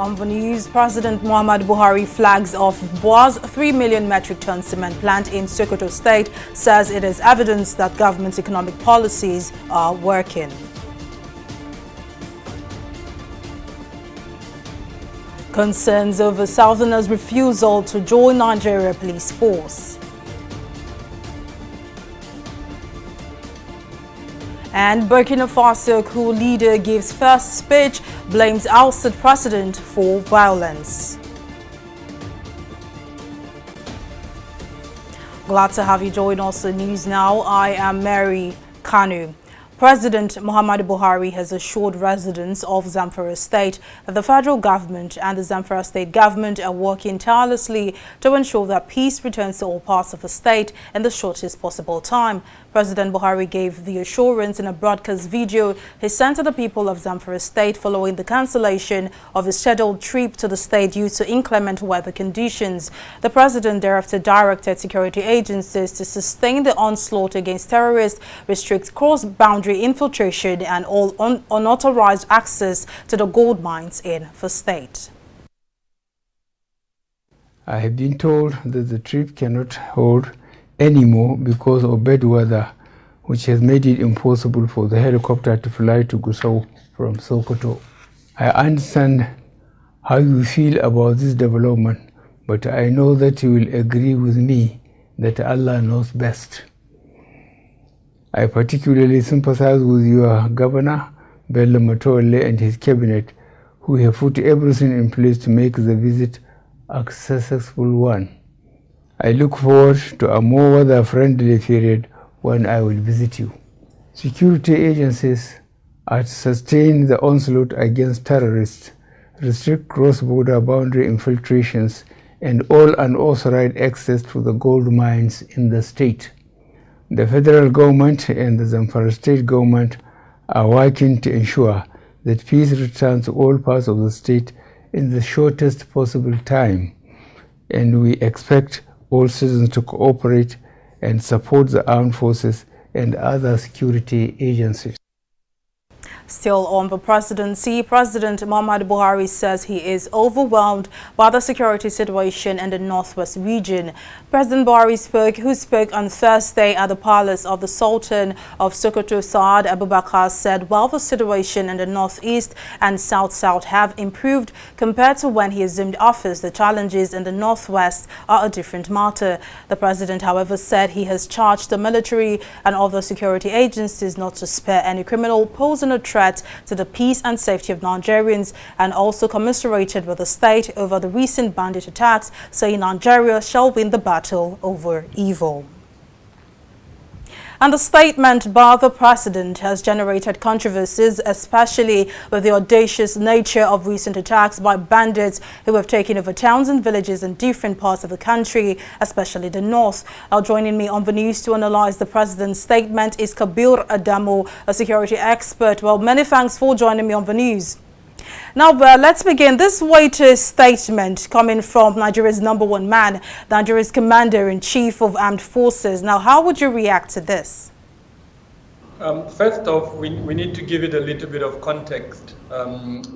On the news, President Muhammadu Buhari flags off Boa's 3 million metric ton cement plant in Sokoto State, says it is evidence that government's economic policies are working. Concerns over Southerners' refusal to join Nigeria police force. And Burkina Faso coup leader gives first speech, blames ousted president for violence. Glad to have you join us on News Now. I am Mary Kanu. President Muhammadu Buhari has assured residents of Zamfara State that the federal government and the Zamfara State government are working tirelessly to ensure that peace returns to all parts of the state in the shortest possible time. President Buhari gave the assurance in a broadcast video he sent to the people of Zamfara State following the cancellation of his scheduled trip to the state due to inclement weather conditions. The president thereafter directed security agencies to sustain the onslaught against terrorists, restrict cross-boundary infiltration and all unauthorized access to the gold mines in the state. I have been told that the trip cannot hold anymore because of bad weather, which has made it impossible for the helicopter to fly to Gusau from Sokoto. I understand how you feel about this development, but I know that you will agree with me that Allah knows best. I particularly sympathize with your governor, Bello Matolle, and his cabinet, who have put everything in place to make the visit a successful one. I look forward to a more weather-friendly period when I will visit you. Security agencies are to sustain the onslaught against terrorists, restrict cross-border boundary infiltrations, and all unauthorized access to the gold mines in the state. The federal government and the Zamfara state government are working to ensure that peace returns to all parts of the state in the shortest possible time, and we expect all citizens to cooperate and support the armed forces and other security agencies. Still on the presidency, President Muhammadu Buhari says he is overwhelmed by the security situation in the northwest region. President Buhari who spoke on Thursday at the palace of the Sultan of Sokoto, Saad Abubakar, said while the situation in the northeast and south-south have improved compared to when he assumed office, the challenges in the northwest are a different matter. The president, however, said he has charged the military and other security agencies not to spare any criminal posing a threat to the peace and safety of Nigerians, and also commiserated with the state over the recent bandit attacks, saying Nigeria shall win the battle over evil. And the statement by the president has generated controversies, especially with the audacious nature of recent attacks by bandits who have taken over towns and villages in different parts of the country, especially the north. Now, joining me on the news to analyze the president's statement is Kabir Adamo, a security expert. Well, many thanks for joining me on the news. Now, let's begin. This weighty statement coming from Nigeria's #1 man, Nigeria's Commander-in-Chief of Armed Forces. Now, how would you react to this? First off, we need to give it a little bit of context.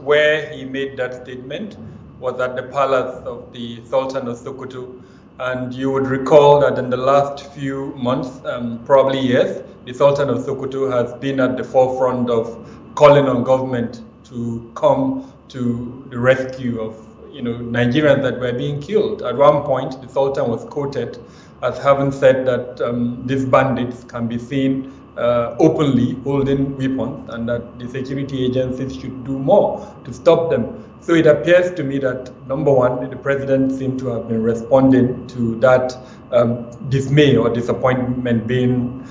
Where he made that statement was at the palace of the Sultan of Sokoto. And you would recall that in the last few months, probably years, the Sultan of Sokoto has been at the forefront of calling on government to come to the rescue of Nigerians that were being killed. At one point, the Sultan was quoted as having said that these bandits can be seen openly holding weapons and that the security agencies should do more to stop them. So it appears to me that, number one, the president seemed to have been responding to that dismay or disappointment being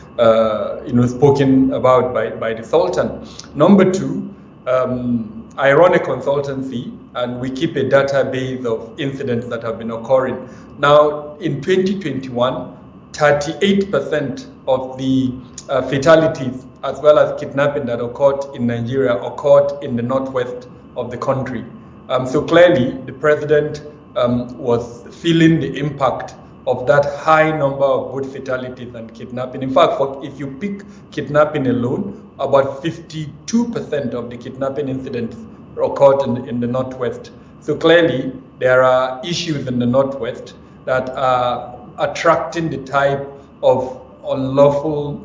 spoken about by the Sultan. Number two, I run a consultancy and we keep a database of incidents that have been occurring. Now, in 2021, 38% of the fatalities as well as kidnapping that occurred in Nigeria occurred in the northwest of the country. So clearly, the president was feeling the impact of that high number of both fatalities and kidnapping. In fact, if you pick kidnapping alone, about 52% of the kidnapping incidents occurred in the northwest. So clearly, there are issues in the Northwest that are attracting the type of unlawful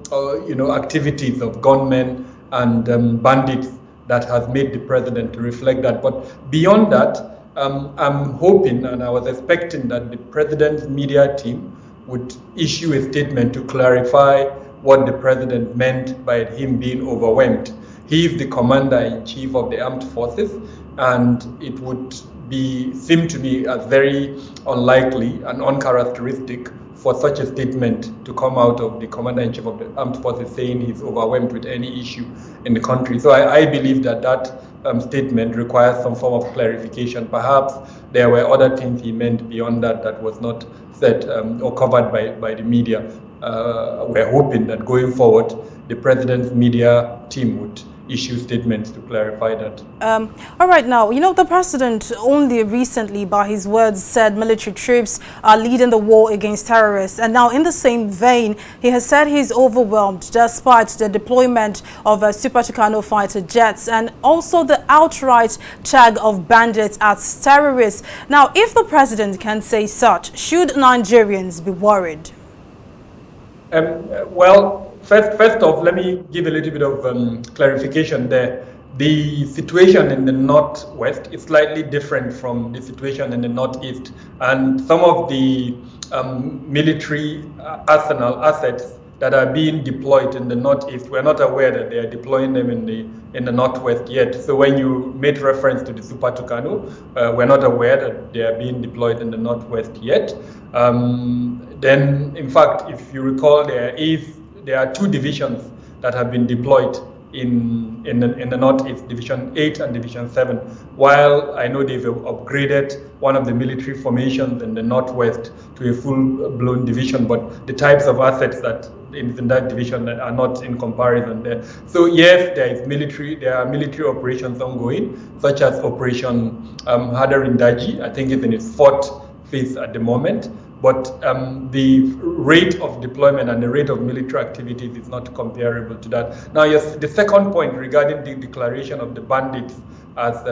activities of gunmen and bandits that has made the president to reflect that. But beyond that, I'm hoping and I was expecting that the president's media team would issue a statement to clarify what the president meant by him being overwhelmed. He is the commander-in-chief of the armed forces, and it would seem to me as very unlikely and uncharacteristic for such a statement to come out of the commander-in-chief of the armed forces saying he's overwhelmed with any issue in the country. So I believe that statement requires some form of clarification. Perhaps there were other things he meant beyond that was not said or covered by the media. We're hoping that going forward, the president's media team would issue statements to clarify that. All right, now, the president only recently, by his words, said military troops are leading the war against terrorists. And now, in the same vein, he has said he's overwhelmed despite the deployment of Super Tucano fighter jets and also the outright tag of bandits as terrorists. Now, if the president can say such, should Nigerians be worried? Well, First off, let me give a little bit of clarification there. The situation in the Northwest is slightly different from the situation in the Northeast, and some of the military arsenal assets that are being deployed in the Northeast, we're not aware that they are deploying them in the Northwest yet. So when you made reference to the Super Tucano, we're not aware that they are being deployed in the Northwest yet. Then, in fact, if you recall, there are two divisions that have been deployed in the Northeast, Division 8 and Division 7, while I know they've upgraded one of the military formations in the Northwest to a full-blown division, but the types of assets that in that division are not in comparison there. So yes, there are military operations ongoing, such as Operation Hadarin Daji. I think it's in its fourth phase at the moment. But the rate of deployment and the rate of military activities is not comparable to that. Now, yes, the second point regarding the declaration of the bandits as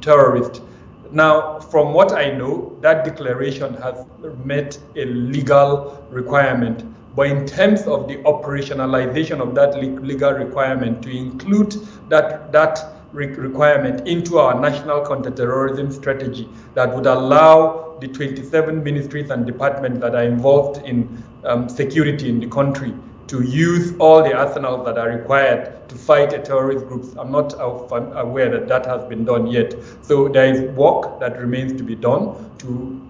terrorists. Now, from what I know, that declaration has met a legal requirement. But in terms of the operationalization of that legal requirement, to include that requirement into our national counterterrorism strategy that would allow the 27 ministries and departments that are involved in security in the country to use all the arsenals that are required to fight a terrorist group. I'm not aware that has been done yet. So there is work that remains to be done to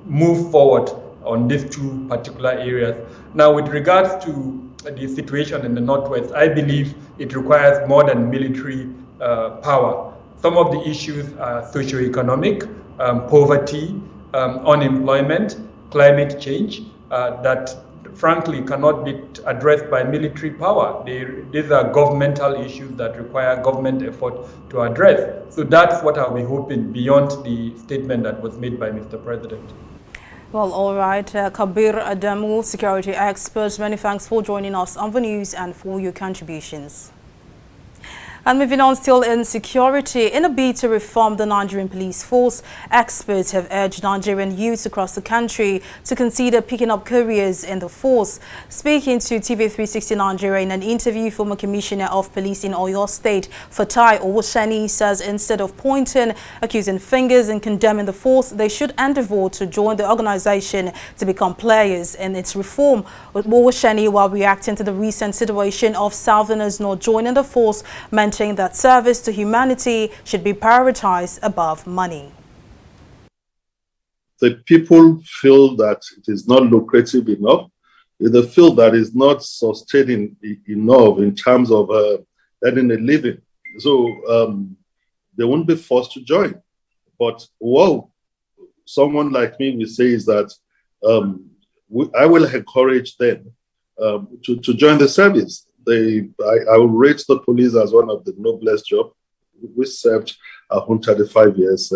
move forward on these two particular areas. Now, with regards to the situation in the Northwest, I believe it requires more than military power. Some of the issues are socioeconomic, poverty, unemployment, climate change, that frankly cannot be addressed by military power. These are governmental issues that require government effort to address. So that's what I'll be hoping beyond the statement that was made by Mr. President. Well, all right. Kabir Adamu, security expert, many thanks for joining us on the news and for your contributions. And moving on, still in security, in a bid to reform the Nigerian police force, experts have urged Nigerian youths across the country to consider picking up careers in the force. Speaking to TV360 Nigeria in an interview, former Commissioner of Police in Oyo State, Fatai Owoseni, says instead of pointing accusing fingers and condemning the force, they should endeavor to join the organization to become players in its reform. Owoseni, while reacting to the recent situation of Southerners not joining the force, mentioning that service to humanity should be prioritized above money. The people feel that it is not lucrative enough. They feel that it's not sustaining enough in terms of earning a living. So they won't be forced to join. But what someone like me will say is that I will encourage them to join the service. I will rate the police as one of the noblest jobs. We served 135 years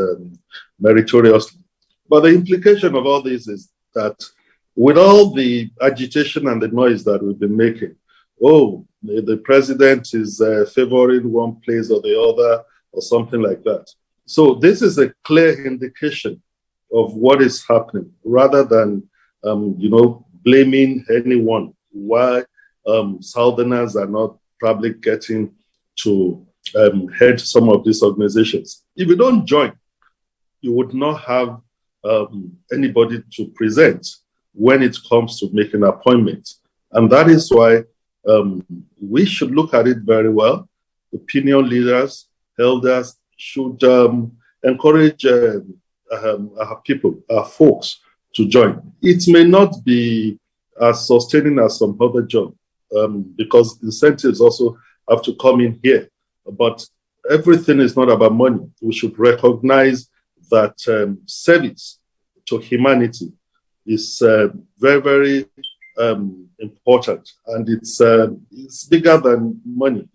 meritoriously. But the implication of all this is that with all the agitation and the noise that we've been making, the president is favoring one place or the other or something like that. So this is a clear indication of what is happening, rather than, blaming anyone why Southerners are not probably getting to head some of these organizations. If you don't join, you would not have anybody to present when it comes to making appointments. And that is why we should look at it very well. Opinion leaders, elders should encourage our people, our folks, to join. It may not be as sustaining as some other job, because incentives also have to come in here. But everything is not about money. We should recognize that service to humanity is very, very important, and it's bigger than money.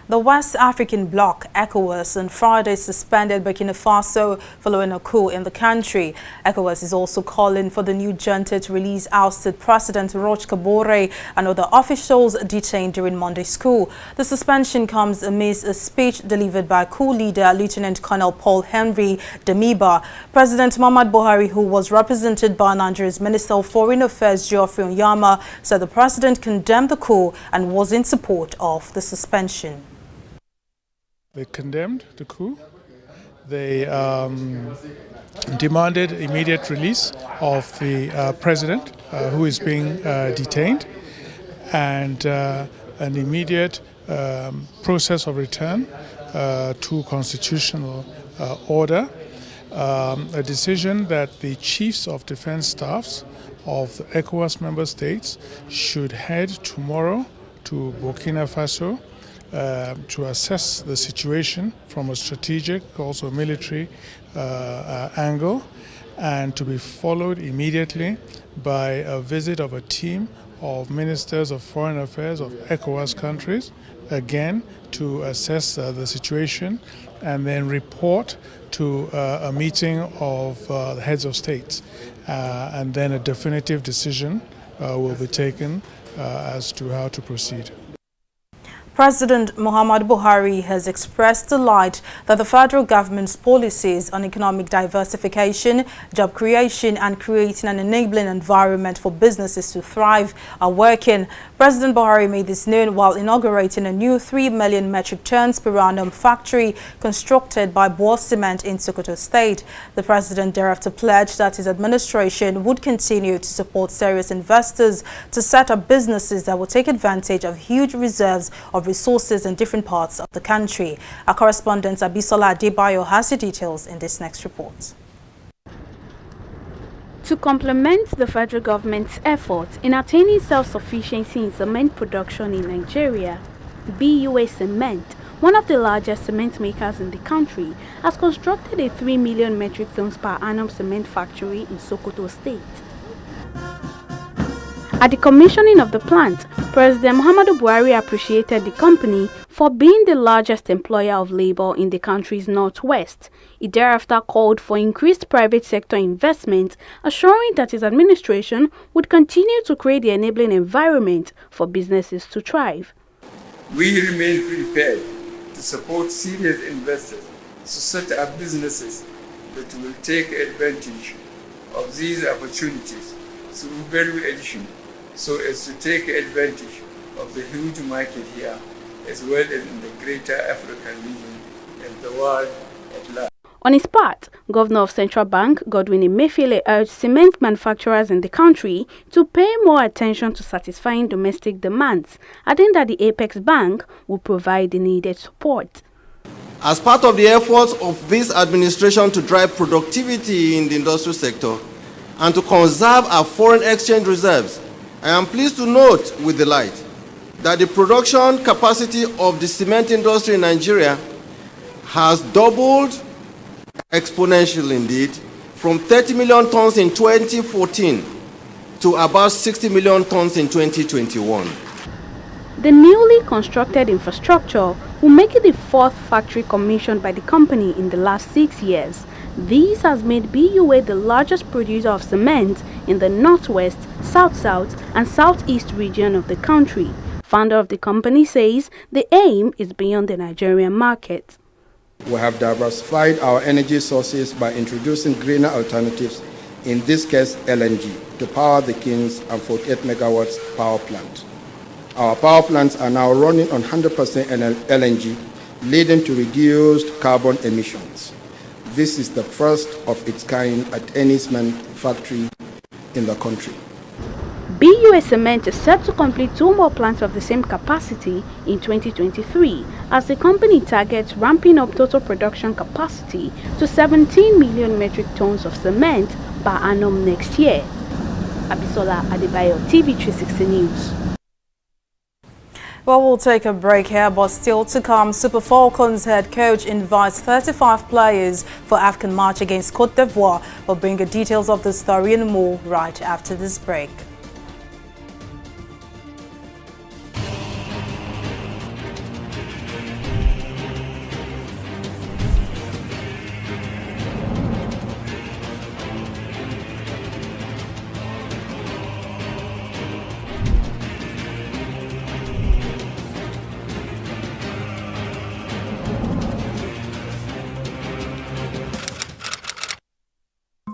The West African bloc, ECOWAS, on Friday suspended Burkina Faso following a coup in the country. ECOWAS is also calling for the new junta to release ousted President Roch Kabore and other officials detained during Monday's coup. The suspension comes amidst a speech delivered by coup leader Lieutenant Colonel Paul Henry Damiba. President Muhammadu Buhari, who was represented by Nigeria's Minister of Foreign Affairs Geoffrey Onyama, said the president condemned the coup and was in support of the suspension. They condemned the coup. They demanded immediate release of the president who is being detained, and an immediate process of return to constitutional order. A decision that the chiefs of defense staffs of the ECOWAS member states should head tomorrow to Burkina Faso to assess the situation from a strategic, also military angle, and to be followed immediately by a visit of a team of ministers of foreign affairs of ECOWAS countries, again to assess the situation and then report to a meeting of the heads of states, and then a definitive decision will be taken as to how to proceed. President Muhammadu Buhari has expressed delight that the federal government's policies on economic diversification, job creation and creating an enabling environment for businesses to thrive are working. President Buhari made this known while inaugurating a new 3 million metric tons per annum factory constructed by Buhari Cement in Sokoto State. The president thereafter pledged that his administration would continue to support serious investors to set up businesses that will take advantage of huge reserves of resources in different parts of the country. Our correspondent Abisola Adebayo has the details in this next report. To complement the federal government's efforts in attaining self-sufficiency in cement production in Nigeria, BUA Cement, one of the largest cement makers in the country, has constructed a 3 million metric tons per annum cement factory in Sokoto State. At the commissioning of the plant, President Muhammadu Buhari appreciated the company for being the largest employer of labor in the country's northwest. He thereafter called for increased private sector investment, assuring that his administration would continue to create the enabling environment for businesses to thrive. We remain prepared to support serious investors to set up businesses that will take advantage of these opportunities through value addition, so as to take advantage of the huge market here, as well as in the greater African region and the world at large. On his part, Governor of Central Bank Godwin Emefiele urged cement manufacturers in the country to pay more attention to satisfying domestic demands, adding that the Apex Bank will provide the needed support. As part of the efforts of this administration to drive productivity in the industrial sector and to conserve our foreign exchange reserves, I am pleased to note with delight that the production capacity of the cement industry in Nigeria has doubled exponentially indeed, from 30 million tons in 2014 to about 60 million tons in 2021. The newly constructed infrastructure will make it the fourth factory commissioned by the company in the last 6 years. This has made BUA the largest producer of cement in the northwest, south-south and southeast region of the country. Founder of the company says the aim is beyond the Nigerian market. We have diversified our energy sources by introducing greener alternatives, in this case LNG, to power the Kings and 48 megawatts power plant. Our power plants are now running on 100% LNG, leading to reduced carbon emissions. This is the first of its kind at any cement factory in the country. BUA Cement is set to complete 2 more plants of the same capacity in 2023, as the company targets ramping up total production capacity to 17 million metric tons of cement per annum next year. Abisola Adebayo, TV360 News. Well, we'll take a break here, but still to come, Super Falcons head coach invites 35 players for African match against Côte d'Ivoire. We'll bring you details of the story and more right after this break.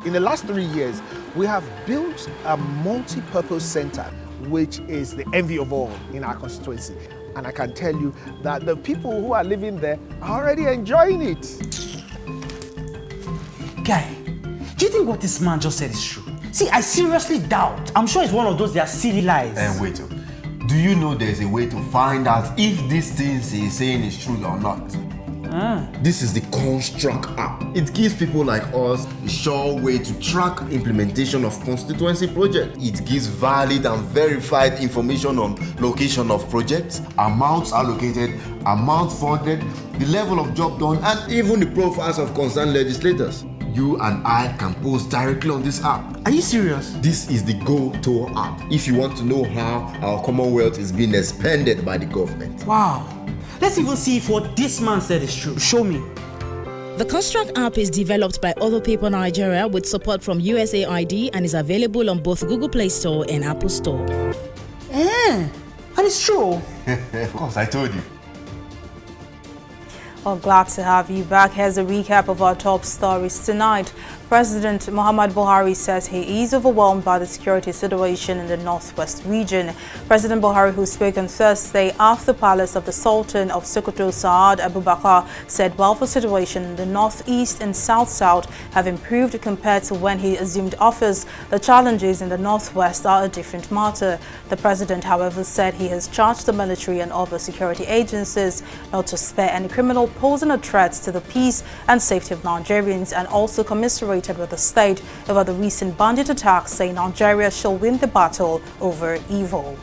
In the last 3 years, we have built a multi-purpose center, which is the envy of all in our constituency. And I can tell you that the people who are living there are already enjoying it. Guy, do you think what this man just said is true? See, I seriously doubt. I'm sure it's one of those their silly lies. And wait, do you know there's a way to find out if these things he's saying is true or not? This is the Construct app. It gives people like us a sure way to track implementation of constituency projects. It gives valid and verified information on location of projects, amounts allocated, amount funded, the level of job done, and even the profiles of concerned legislators. You and I can post directly on this app. Are you serious? This is the Go-To app if you want to know how our Commonwealth is being expanded by the government. Wow. Let's even see if what this man said is true. Show me. The Construct app is developed by Other People Nigeria with support from USAID and is available on both Google Play Store and Apple Store. And it's true. Of course, I told you. Well, glad to have you back. Here's a recap of our top stories tonight. President Muhammadu Buhari says he is overwhelmed by the security situation in the northwest region. President Buhari, who spoke on Thursday after the palace of the Sultan of Sokoto, Saad Abubakar, said while the situation in the northeast and south-south have improved compared to when he assumed office, the challenges in the northwest are a different matter. The president, however, said he has charged the military and other security agencies not to spare any criminal posing a threat to the peace and safety of Nigerians, and also commiserated with the state over the recent bandit attacks, saying Nigeria shall win the battle over evil.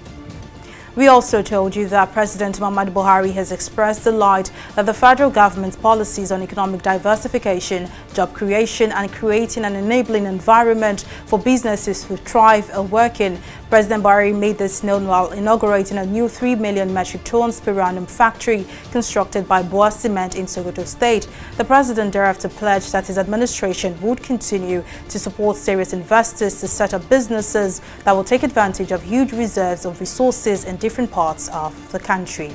We also told you that President Muhammadu Buhari has expressed delight that the federal government's policies on economic diversification, job creation, and creating an enabling environment for businesses to thrive are working. President Buhari made this known while inaugurating a new 3 million metric tons per annum factory constructed by Boa Cement in Sokoto State. The president thereafter pledged that his administration would continue to support serious investors to set up businesses that will take advantage of huge reserves of resources in different parts of the country.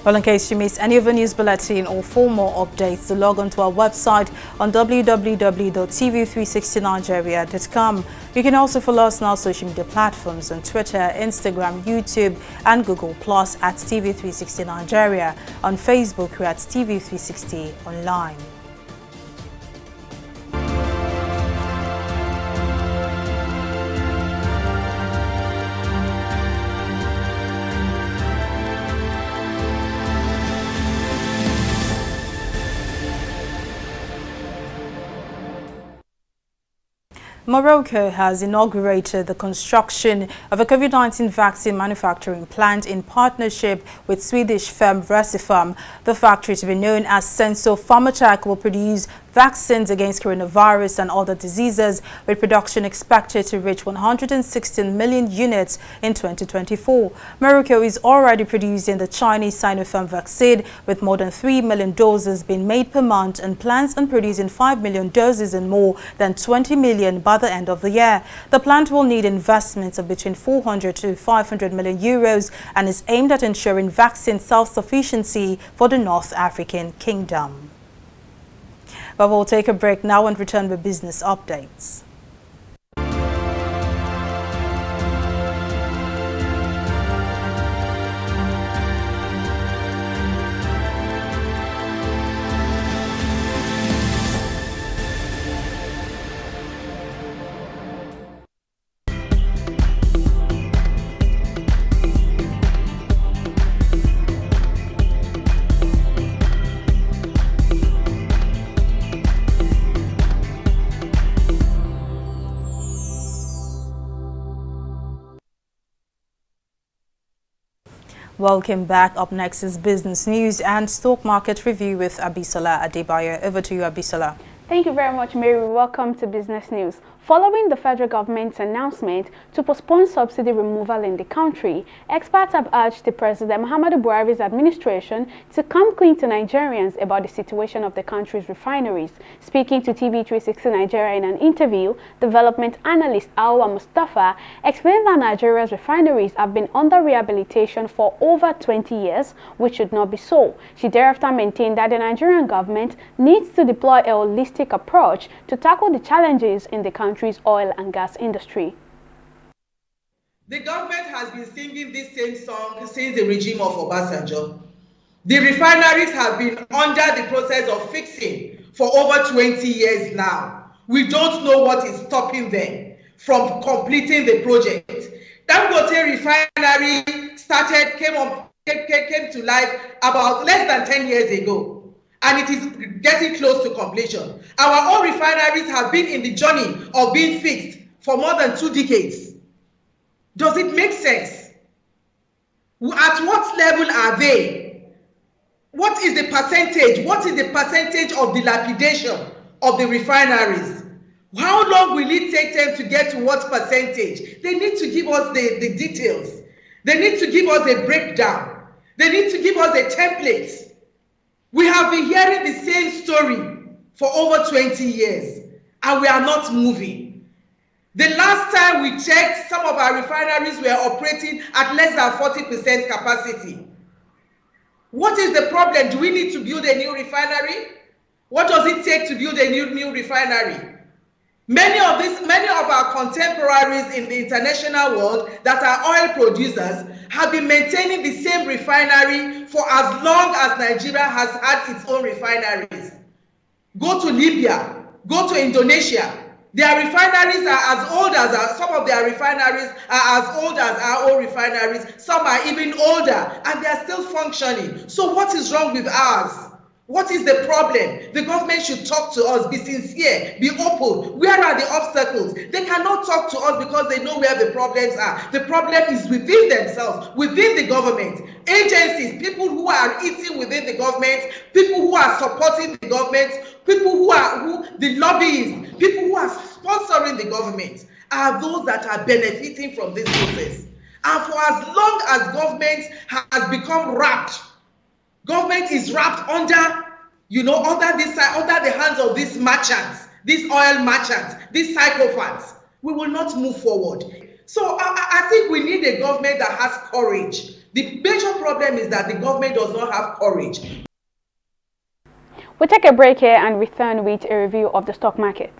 Well, in case you missed any of the news bulletin or for more updates, log on to our website on www.tv360nigeria.com. You can also follow us on our social media platforms on Twitter, Instagram, YouTube, and Google Plus at TV360 Nigeria. On Facebook, we're at TV360 Online. Morocco has inaugurated the construction of a COVID-19 vaccine manufacturing plant in partnership with Swedish firm Recipharm. The factory, to be known as Senso Pharmatech, will produce vaccines against coronavirus and other diseases, with production expected to reach 116 million units in 2024. Morocco is already producing the Chinese Sinopharm vaccine, with more than 3 million doses being made per month, and plans on producing 5 million doses and more than 20 million by the end of the year. The plant will need investments of between 400 to 500 million euros and is aimed at ensuring vaccine self-sufficiency for the North African Kingdom. But we'll take a break now and return with business updates. Welcome back. Up next is business news and stock market review with Abisola Adebayo. Over to you, Abisola. Thank you very much, Mary. Welcome to Business News. Following the federal government's announcement to postpone subsidy removal in the country, experts have urged the President Muhammadu Buhari's administration to come clean to Nigerians about the situation of the country's refineries. Speaking to TV360 Nigeria in an interview, development analyst Awa Mustafa explained that Nigeria's refineries have been under rehabilitation for over 20 years, which should not be so. She thereafter maintained that the Nigerian government needs to deploy a holistic approach to tackle the challenges in the country's oil and gas industry. The government has been singing this same song since the regime of Obasanjo. The refineries have been under the process of fixing for over 20 years now. We don't know what is stopping them from completing the project. Dangote refinery came to life about less than 10 years ago, and it is getting close to completion. Our own refineries have been in the journey of being fixed for more than 2 decades. Does it make sense? At what level are they? What is the percentage? What is the percentage of dilapidation of the refineries? How long will it take them to get to what percentage? They need to give us the details. They need to give us a breakdown. They need to give us a template. We have been hearing the same story for over 20 years, and we are not moving. The last time we checked, some of our refineries were operating at less than 40% capacity. What is the problem? Do we need to build a new refinery? What does it take to build a new refinery? Many of our contemporaries in the international world that are oil producers have been maintaining the same refinery for as long as Nigeria has had its own refineries. Go to Libya, go to Indonesia. Their refineries are as old as some of their refineries are as old as our own refineries. Some are even older, and they are still functioning. So what is wrong with ours? What is the problem? The government should talk to us, be sincere, be open. Where are the obstacles? They cannot talk to us because they know where the problems are. The problem is within themselves, within the government. Agencies, people who are eating within the government, people who are supporting the government, people the lobbyists, people who are sponsoring the government are those that are benefiting from this process. And for as long as government has become wrapped, government is wrapped under the hands of these merchants, these oil merchants, these psychopaths, we will not move forward. So I think we need a government that has courage. The major problem is that the government does not have courage. We'll take a break here and return with a review of the stock market.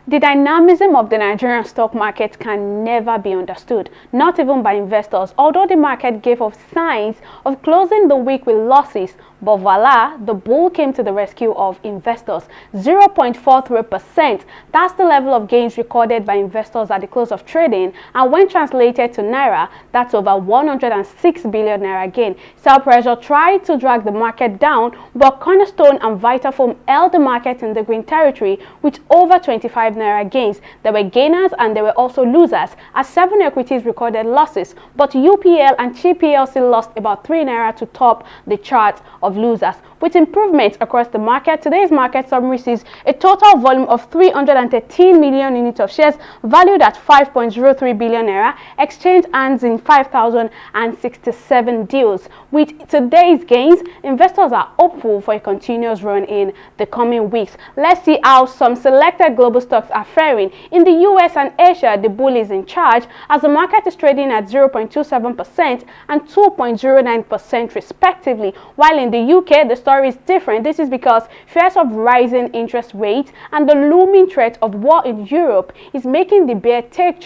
The dynamism of the Nigerian stock market can never be understood, not even by investors, although the market gave off signs of closing the week with losses. But voila, the bull came to the rescue of investors. 0.43%. That's the level of gains recorded by investors at the close of trading, and when translated to Naira, that's over 106 billion Naira gain. Sell pressure tried to drag the market down, but Cornerstone and Vitafoam held the market in the green territory with over 25 Naira gains. There were gainers and there were also losers, as 7 equities recorded losses, but UPL and Chi PLC lost about 3 Naira to top the chart of losers. With improvements across the market, today's market summary sees a total volume of 313 million units of shares valued at 5.03 billion Naira, exchange hands in 5,067 deals. With today's gains, investors are hopeful for a continuous run in the coming weeks. Let's see how some selected global stocks are faring. In the US and Asia, the bull is in charge, as the market is trading at 0.27% and 2.09% respectively, while in the UK, the story is different. This is because fears of rising interest rates and the looming threat of war in Europe is making the bear take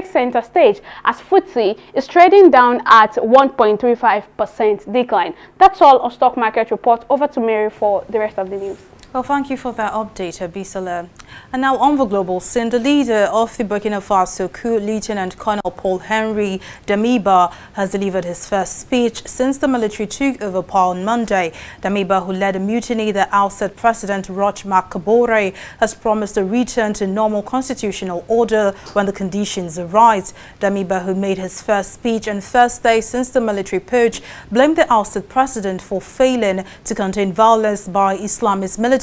center stage, as FTSE is trading down at 1.35% decline. That's all on Stock Market Report. Over to Mary for the rest of the news. Well, thank you for that update, Abisala. And now on the global scene, the leader of the Burkina Faso coup, Lieutenant Colonel Paul Henry Damiba, has delivered his first speech since the military took over power on Monday. Damiba, who led a mutiny that ousted President Roch Marc Kabore, has promised a return to normal constitutional order when the conditions arise. Damiba, who made his first speech on first day since the military purge, blamed the ousted president for failing to contain violence by Islamist militants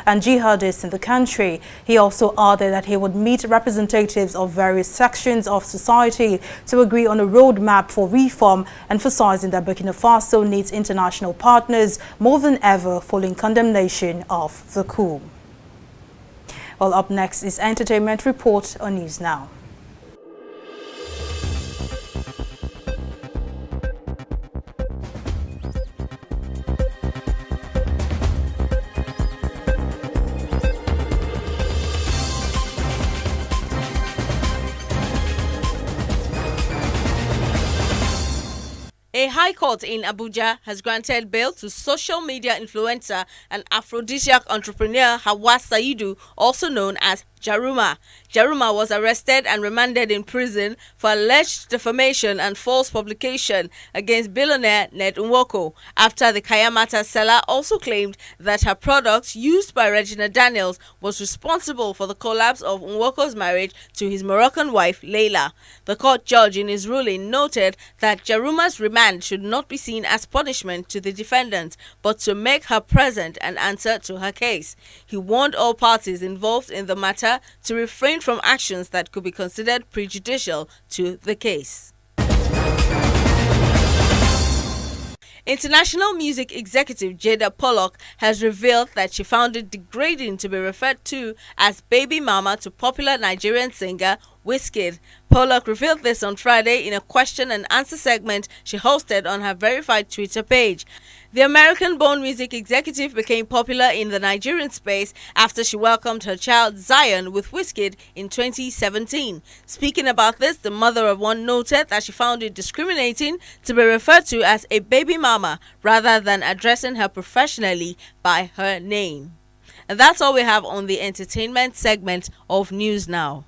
and jihadists in the country. He also added that he would meet representatives of various sections of society to agree on a roadmap for reform, emphasizing that Burkina Faso needs international partners more than ever following condemnation of the coup. Well, up next is Entertainment Report on News Now. A high court in Abuja has granted bail to social media influencer and aphrodisiac entrepreneur Hawa Saidu, also known as Jaruma. Jaruma was arrested and remanded in prison for alleged defamation and false publication against billionaire Ned Nwoko, after the Kayamata seller also claimed that her product used by Regina Daniels was responsible for the collapse of Nwoko's marriage to his Moroccan wife Leila. The court judge in his ruling noted that Jaruma's remand should not be seen as punishment to the defendant, but to make her present and answer to her case. He warned all parties involved in the matter to refrain from actions that could be considered prejudicial to the case. International music executive Jada Pollock has revealed that she found it degrading to be referred to as baby mama to popular Nigerian singer Wizkid. Pollock revealed this on Friday in a question and answer segment she hosted on her verified Twitter page. The American-born music executive became popular in the Nigerian space after she welcomed her child Zion with Wizkid in 2017. Speaking about this, the mother of one noted that she found it discriminating to be referred to as a baby mama rather than addressing her professionally by her name. And that's all we have on the entertainment segment of News Now.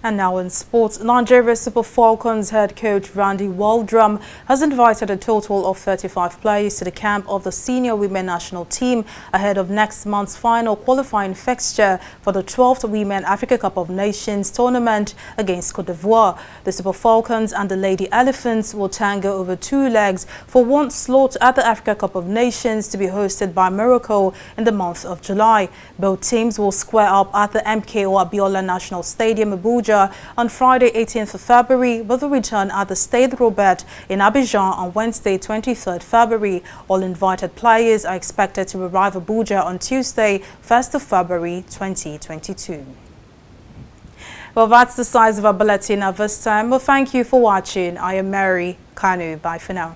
And now in sports, Nigeria Super Falcons head coach Randy Waldrum has invited a total of 35 players to the camp of the senior women national team ahead of next month's final qualifying fixture for the 12th Women Africa Cup of Nations tournament against Cote d'Ivoire. The Super Falcons and the Lady Elephants will tango over 2 legs for one slot at the Africa Cup of Nations to be hosted by Morocco in the month of July. Both teams will square up at the MKO Abiola National Stadium, Abuja, Abuja on Friday 18th of February, with a return at the Stade Robert in Abidjan on Wednesday 23rd February. All invited players are expected to arrive Abuja on Tuesday 1st of February 2022. Well, that's the size of our bulletin at this time. Well, thank you for watching. I am Mary Kanu. Bye for now.